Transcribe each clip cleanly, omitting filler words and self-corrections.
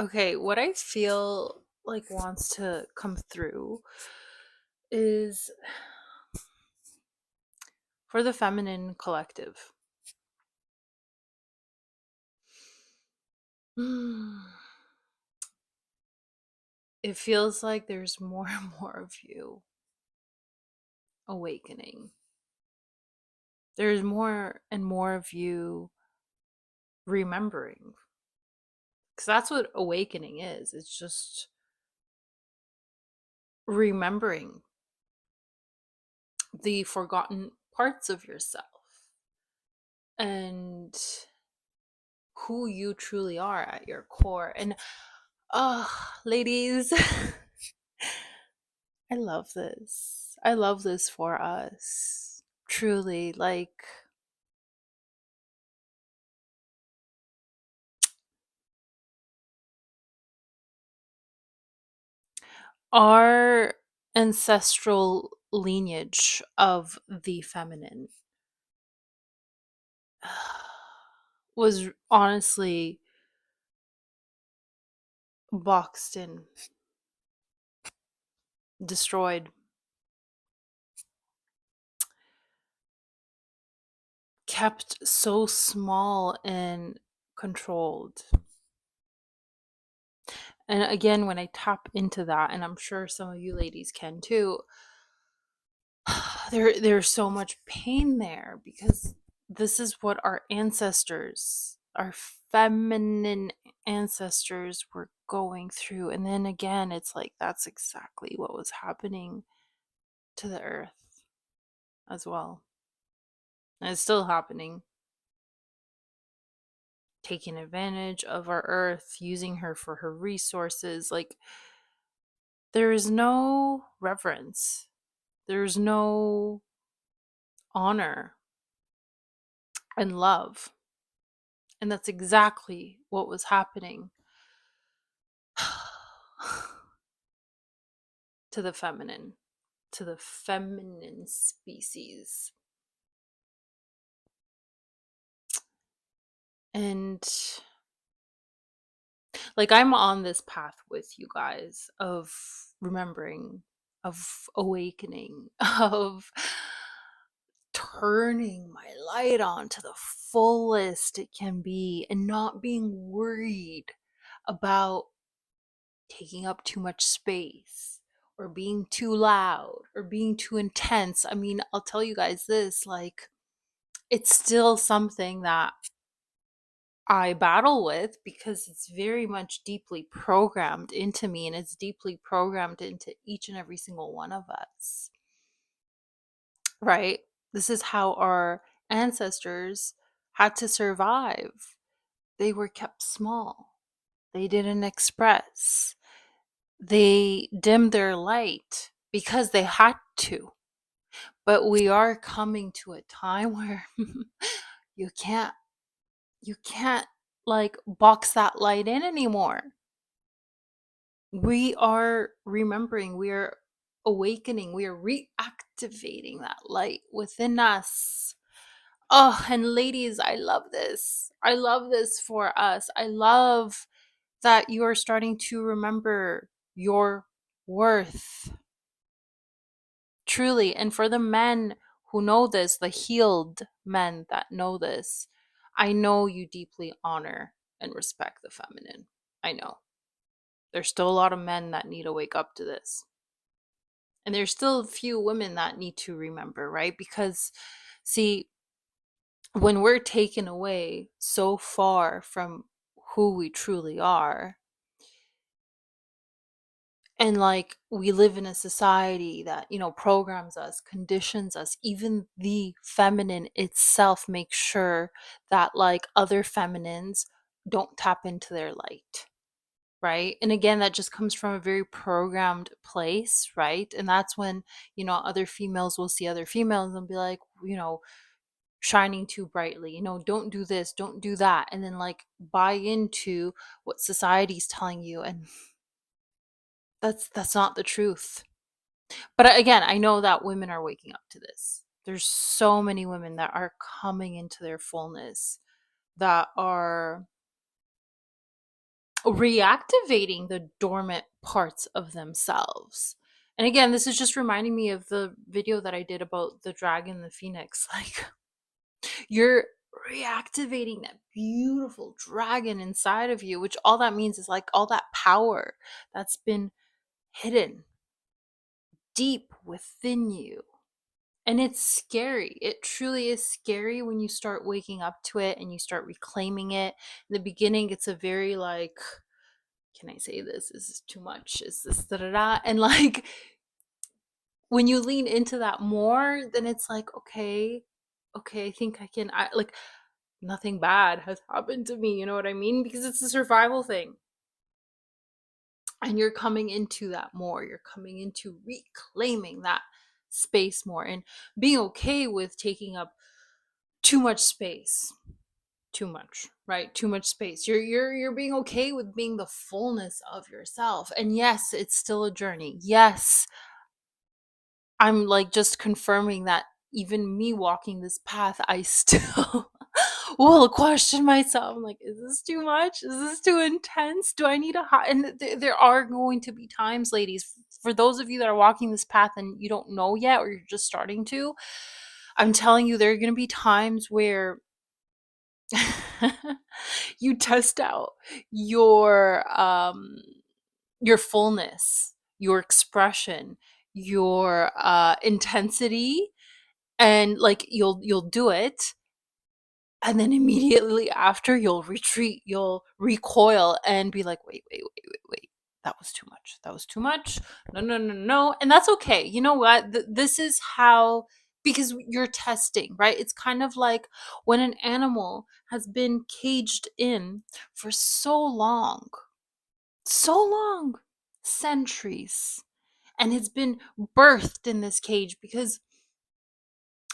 Okay, what I feel like wants to come through is for the feminine collective. It feels like there's more and more of you awakening. There's more and more of you remembering. Because that's what awakening is. It's just remembering the forgotten parts of yourself and who you truly are at your core. And oh, ladies, I love this. I love this for us. Truly, like our ancestral lineage of the feminine was honestly boxed in, destroyed, kept so small and controlled. And again, when I tap into that, and I'm sure some of you ladies can too, there's so much pain there because this is what our ancestors, our feminine ancestors were going through. And then again, it's like that's exactly what was happening to the earth as well. And it's still happening. Taking advantage of our earth, using her for her resources. Like, there is no reverence, there's no honor and love. And that's exactly what was happening to the feminine, to the feminine species. And like, I'm on this path with you guys of remembering, of awakening, of turning my light on to the fullest it can be and not being worried about taking up too much space or being too loud or being too intense. I mean, I'll tell you guys this, like, it's still something that I battle with because it's very much deeply programmed into me and it's deeply programmed into each and every single one of us, right? This is how our ancestors had to survive. They were kept small, they didn't express, they dimmed their light because they had to. But we are coming to a time where you can't you can't like box that light in anymore. We are remembering, we are awakening, we are reactivating that light within us. Oh, and ladies, I love this. I love this for us. I love that you are starting to remember your worth. Truly. And for the men who know this, the healed men that know this, I know you deeply honor and respect the feminine. I know. There's still a lot of men that need to wake up to this. And there's still a few women that need to remember, right? Because, see, when we're taken away so far from who we truly are, and like we live in a society that, programs us, conditions us, even the feminine itself makes sure that like other feminines don't tap into their light, right? And again, that just comes from a very programmed place, right? And that's when, other females will see other females and be like, shining too brightly, don't do this, don't do that, and then like buy into what society's telling you. And that's not the truth. But again, I know that women are waking up to this. There's so many women that are coming into their fullness, that are reactivating the dormant parts of themselves. And again, this is just reminding me of the video that I did about the dragon, the phoenix. Like, you're reactivating that beautiful dragon inside of you, which all that means is like all that power that's been hidden deep within you. And it's scary. It truly is scary when you start waking up to it and you start reclaiming it. In the beginning, it's a very like, can I say this? Is this too much? Is this da da da? And like, when you lean into that more, then it's like, okay, okay, I think I can, I like, nothing bad has happened to me. You know what I mean? Because it's a survival thing. And you're coming into that more. You're coming into reclaiming that space more and being okay with taking up too much space. Too much, right? Too much space. You're being okay with being the fullness of yourself. And yes, it's still a journey. Yes, I'm like just confirming that even me walking this path, I still will question myself. I'm like, is this too much? Is this too intense? Do I need a hot? And there are going to be times, ladies, for those of you that are walking this path and you don't know yet, or you're just starting to, I'm telling you, there are going to be times where you test out your fullness, your expression, your intensity, and like you'll do it, and then immediately after you'll retreat, you'll recoil and be like, wait, that was too much, that was too much, no, no, no, no. And that's okay. You know what, this is how, because you're testing, right? It's kind of like when an animal has been caged in for so long, centuries, and it's been birthed in this cage because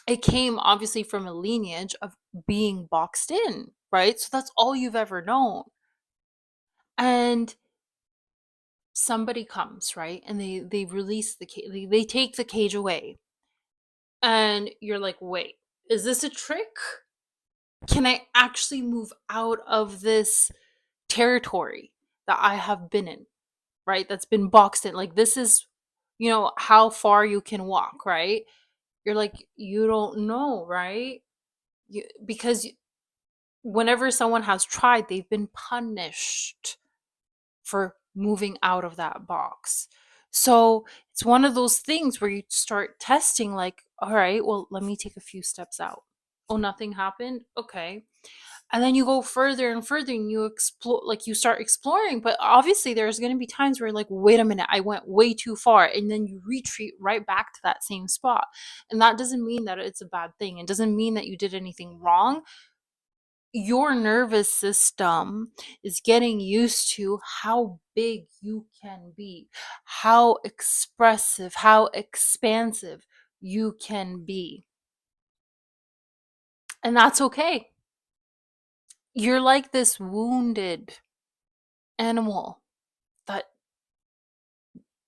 it came obviously from a lineage of being boxed in, right? So that's all you've ever known. And somebody comes, right? And they release the cage, they take the cage away. And you're like, "Wait, is this a trick? Can I actually move out of this territory that I have been in, right? That's been boxed in. Like this is, how far you can walk, right?" You're like, "You don't know, right?" Because whenever someone has tried, they've been punished for moving out of that box. So it's one of those things where you start testing, like, all right, well, let me take a few steps out. Oh, nothing happened. Okay. And then you go further and further and you explore, like you start exploring. But obviously, there's going to be times where, like, wait a minute, I went way too far. And then you retreat right back to that same spot. And that doesn't mean that it's a bad thing. It doesn't mean that you did anything wrong. Your nervous system is getting used to how big you can be, how expressive, how expansive you can be. And that's okay. You're like this wounded animal that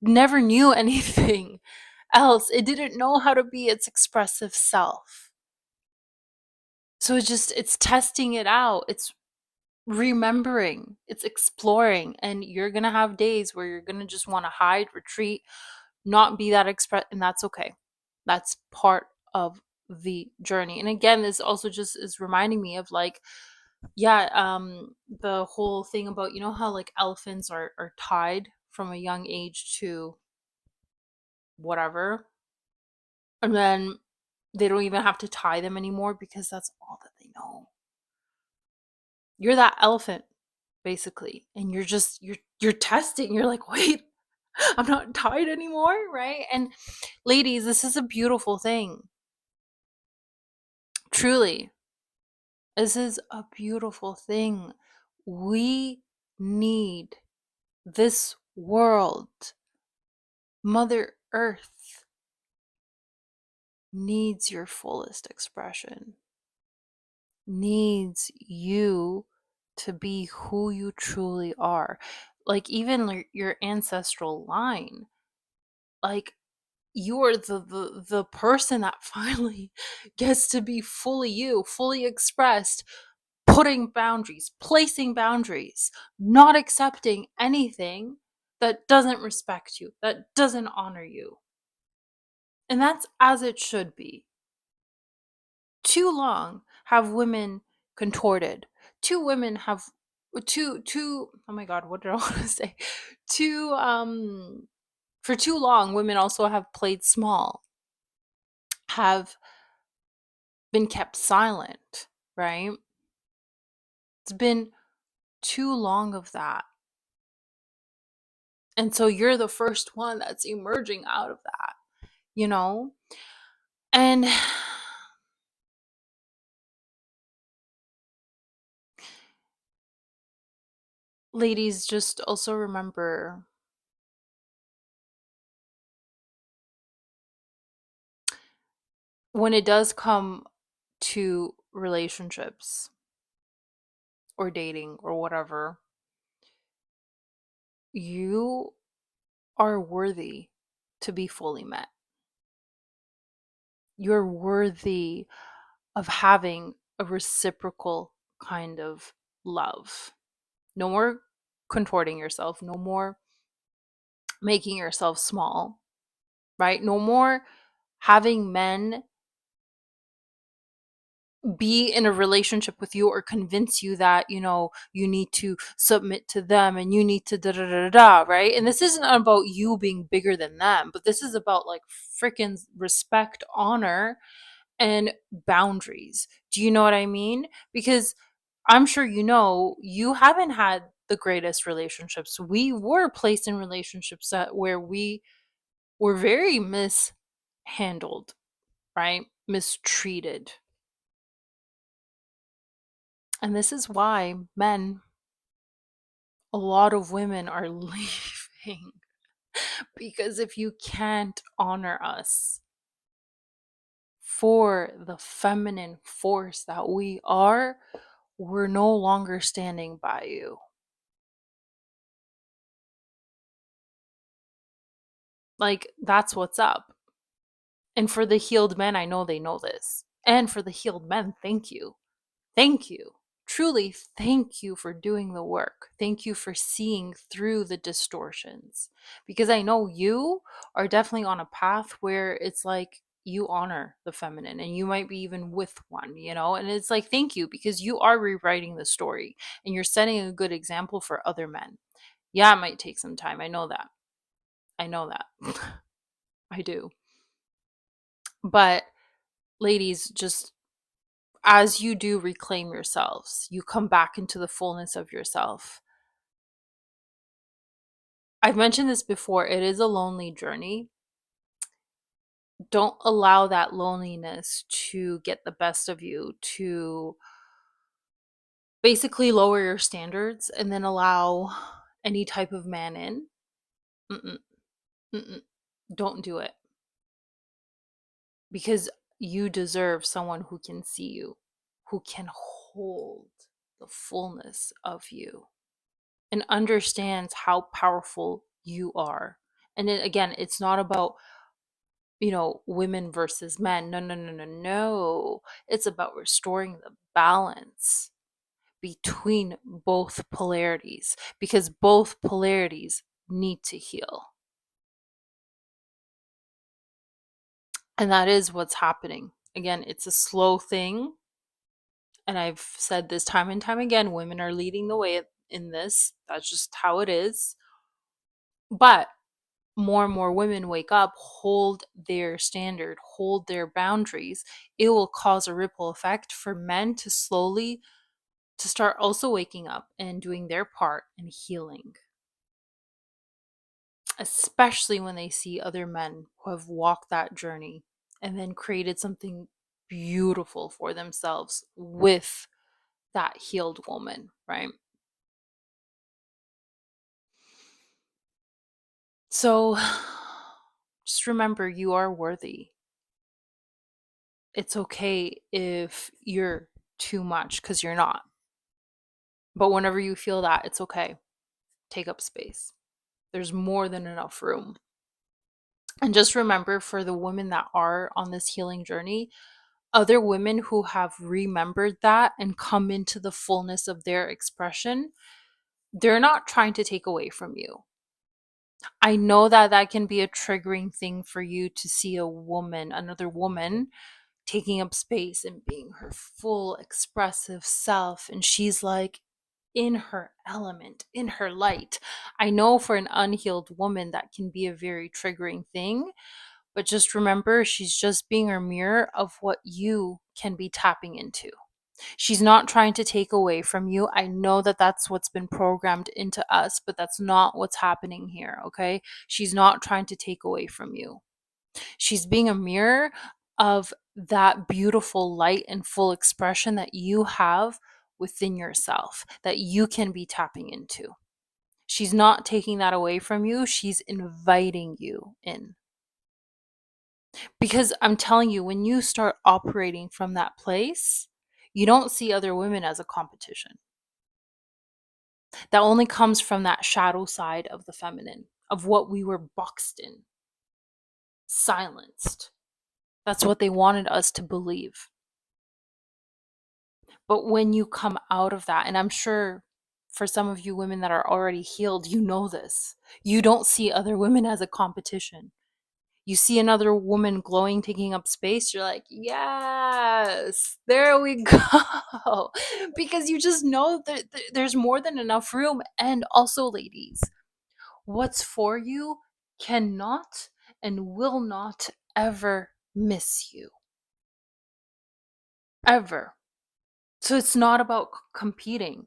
never knew anything else. It didn't know how to be its expressive self. So it's testing it out. It's remembering, it's exploring, and you're gonna have days where you're gonna just want to hide, retreat, not be that express, and that's okay. That's part of the journey. And again, this also just is reminding me of like, yeah, the whole thing about, how like elephants are tied from a young age to whatever, and then they don't even have to tie them anymore because that's all that they know. You're that elephant basically, and you're testing, you're like, wait, I'm not tied anymore, right? And ladies, this is a beautiful thing. Truly, this is a beautiful thing. We need this world. Mother Earth needs your fullest expression, needs you to be who you truly are. Like, even your ancestral line, like, you're the person that finally gets to be fully you, fully expressed, putting boundaries, placing boundaries, not accepting anything that doesn't respect you, that doesn't honor you. And that's as it should be. Too long have women contorted. Too women have too oh my god, what did I want to say? Too For too long women also have played small, have been kept silent, right? It's been too long of that. And so you're the first one that's emerging out of that, you know? And ladies, just also remember when it does come to relationships or dating or whatever, you are worthy to be fully met. You're worthy of having a reciprocal kind of love. No more contorting yourself, no more making yourself small, right? No more having men be in a relationship with you or convince you that, you need to submit to them and you need to da da da da, da, right? And this isn't about you being bigger than them, but this is about like freaking respect, honor, and boundaries. Do you know what I mean? Because I'm sure you haven't had the greatest relationships. We were placed in relationships where we were very mishandled, right? Mistreated. And this is why a lot of women are leaving. Because if you can't honor us for the feminine force that we are, we're no longer standing by you. Like, that's what's up. And for the healed men, I know they know this. And for the healed men, thank you. Thank you. Truly, thank you for doing the work. Thank you for seeing through the distortions. Because I know you are definitely on a path where it's like you honor the feminine and you might be even with one, And it's like, thank you, because you are rewriting the story and you're setting a good example for other men. Yeah, it might take some time. I know that. I know that. I do. But ladies, just as you do reclaim yourselves, you come back into the fullness of yourself. I've mentioned this before, it is a lonely journey. Don't allow that loneliness to get the best of you, to basically lower your standards and then allow any type of man in. Mm-mm, mm-mm. Don't do it. Because you deserve someone who can see you, who can hold the fullness of you and understands how powerful you are. And then again, it's not about, women versus men. No, no, no, no, no. It's about restoring the balance between both polarities because both polarities need to heal. And that is what's happening. Again, it's a slow thing. And I've said this time and time again, women are leading the way in this. That's just how it is. But more and more women wake up, hold their standard, hold their boundaries, it will cause a ripple effect for men to slowly to start also waking up and doing their part in healing. Especially when they see other men who have walked that journey and then created something beautiful for themselves with that healed woman, right? So just remember you are worthy. It's okay if you're too much because you're not. But whenever you feel that, it's okay. Take up space. There's more than enough room. And just remember for the women that are on this healing journey, other women who have remembered that and come into the fullness of their expression, they're not trying to take away from you. I know that that can be a triggering thing for you to see a woman, another woman, taking up space and being her full expressive self. And she's like in her element, in her light. I know for an unhealed woman, that can be a very triggering thing. But just remember, she's just being a mirror of what you can be tapping into. She's not trying to take away from you. I know that that's what's been programmed into us, but that's not what's happening here, okay? She's not trying to take away from you. She's being a mirror of that beautiful light and full expression that you have within yourself, that you can be tapping into. She's not taking that away from you, she's inviting you in. Because I'm telling you, when you start operating from that place, you don't see other women as a competition. That only comes from that shadow side of the feminine, of what we were boxed in, silenced. That's what they wanted us to believe. But when you come out of that, and I'm sure for some of you women that are already healed, you know this. You don't see other women as a competition. You see another woman glowing, taking up space, you're like, yes, there we go. Because you just know that there's more than enough room. And also, ladies, what's for you cannot and will not ever miss you. Ever. So it's not about competing.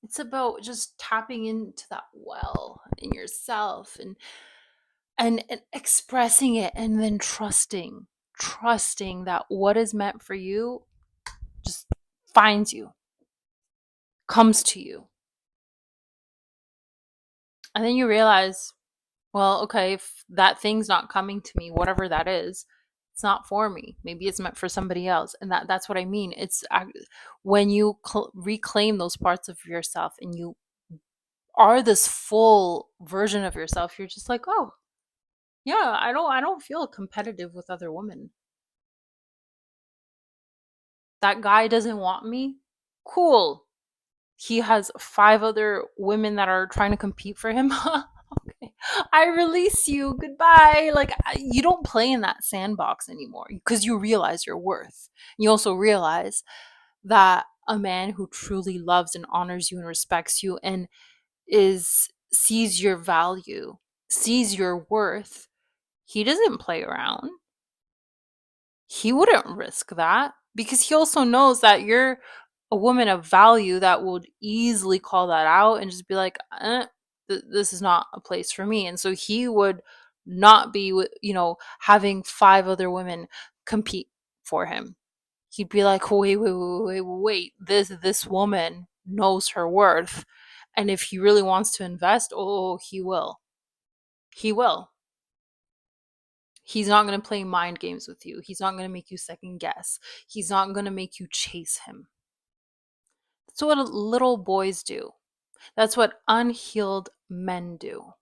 It's about just tapping into that well in yourself and expressing it, and then trusting that what is meant for you just finds you, comes to you. And then you realize, well, okay, if that thing's not coming to me, whatever that is, it's not for me. Maybe it's meant for somebody else. And that's what I mean. It's when you reclaim those parts of yourself and you are this full version of yourself, you're just like, oh, yeah, I don't feel competitive with other women. That guy doesn't want me. Cool. He has 5 other women that are trying to compete for him. Okay. I release you. Goodbye. Like, you don't play in that sandbox anymore because you realize your worth. You also realize that a man who truly loves and honors you and respects you and is sees your value, sees your worth, he doesn't play around. He wouldn't risk that because he also knows that you're a woman of value that would easily call that out and just be like, this is not a place for me. And so he would not be, having 5 other women compete for him. He'd be like, wait, this woman knows her worth. And if he really wants to invest, oh, he will. He will. He's not going to play mind games with you. He's not going to make you second guess. He's not going to make you chase him. That's what little boys do. That's what unhealed men do.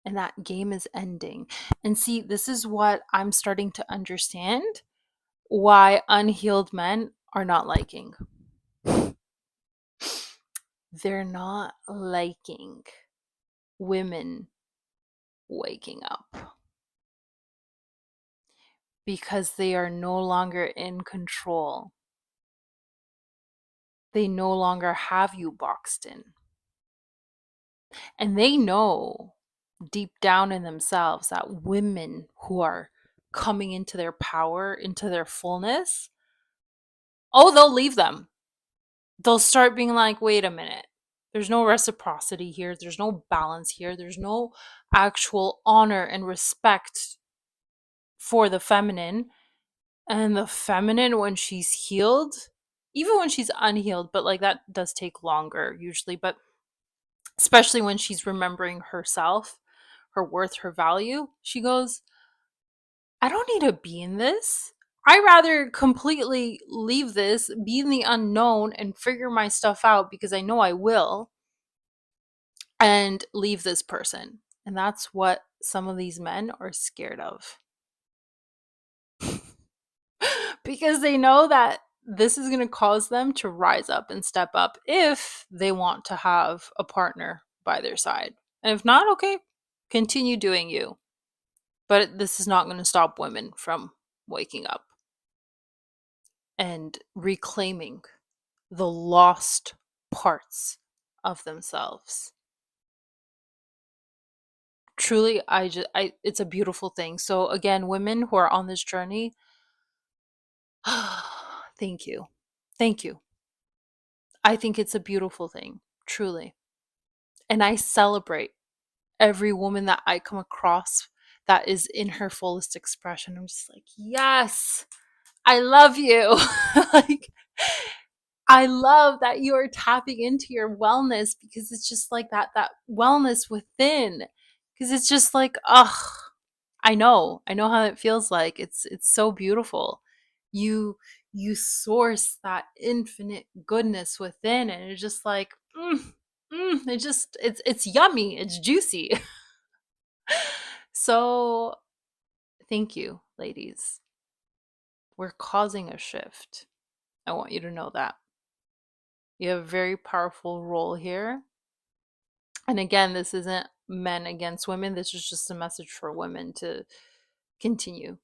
And that game is ending. And see, this is what I'm starting to understand why unhealed men are not liking. They're not liking women waking up because they are no longer in control. They no longer have you boxed in. And they know deep down in themselves that women who are coming into their power, into their fullness, oh, they'll leave them. They'll start being like, wait a minute. There's no reciprocity here. There's no balance here. There's no actual honor and respect for the feminine. And the feminine, when she's healed, even when she's unhealed, but like that does take longer usually, but especially when she's remembering herself, her worth, her value, she goes, I don't need to be in this. I rather completely leave this, be in the unknown, and figure my stuff out because I know I will, and leave this person. And that's what some of these men are scared of. because they know that this is going to cause them to rise up and step up if they want to have a partner by their side. And if not, okay, continue doing you. But this is not going to stop women from waking up and reclaiming the lost parts of themselves. Truly, it's a beautiful thing. So again, women who are on this journey, thank you. Thank you. I think it's a beautiful thing, truly. And I celebrate every woman that I come across that is in her fullest expression. I'm just like, yes, I love you. Like, I love that you are tapping into your wellness because it's just like that wellness within. Because it's just like, ugh, I know how it feels like. It's so beautiful. You you source that infinite goodness within, and it's just like, it's yummy, it's juicy. So thank you, ladies. We're causing a shift. I want you to know that. You have a very powerful role here. And again, this isn't men against women. This is just a message for women to continue.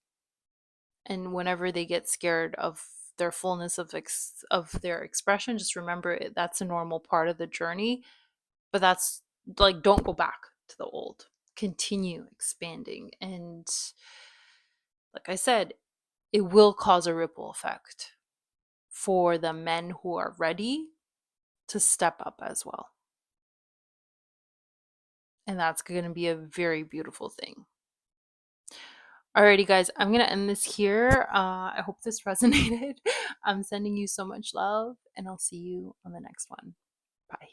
And whenever they get scared of their fullness of their expression, just remember that's a normal part of the journey. But that's like, don't go back to the old. Continue expanding. And like I said, it will cause a ripple effect for the men who are ready to step up as well. And that's going to be a very beautiful thing. Alrighty, guys, I'm going to end this here. I hope this resonated. I'm sending you so much love, and I'll see you on the next one. Bye.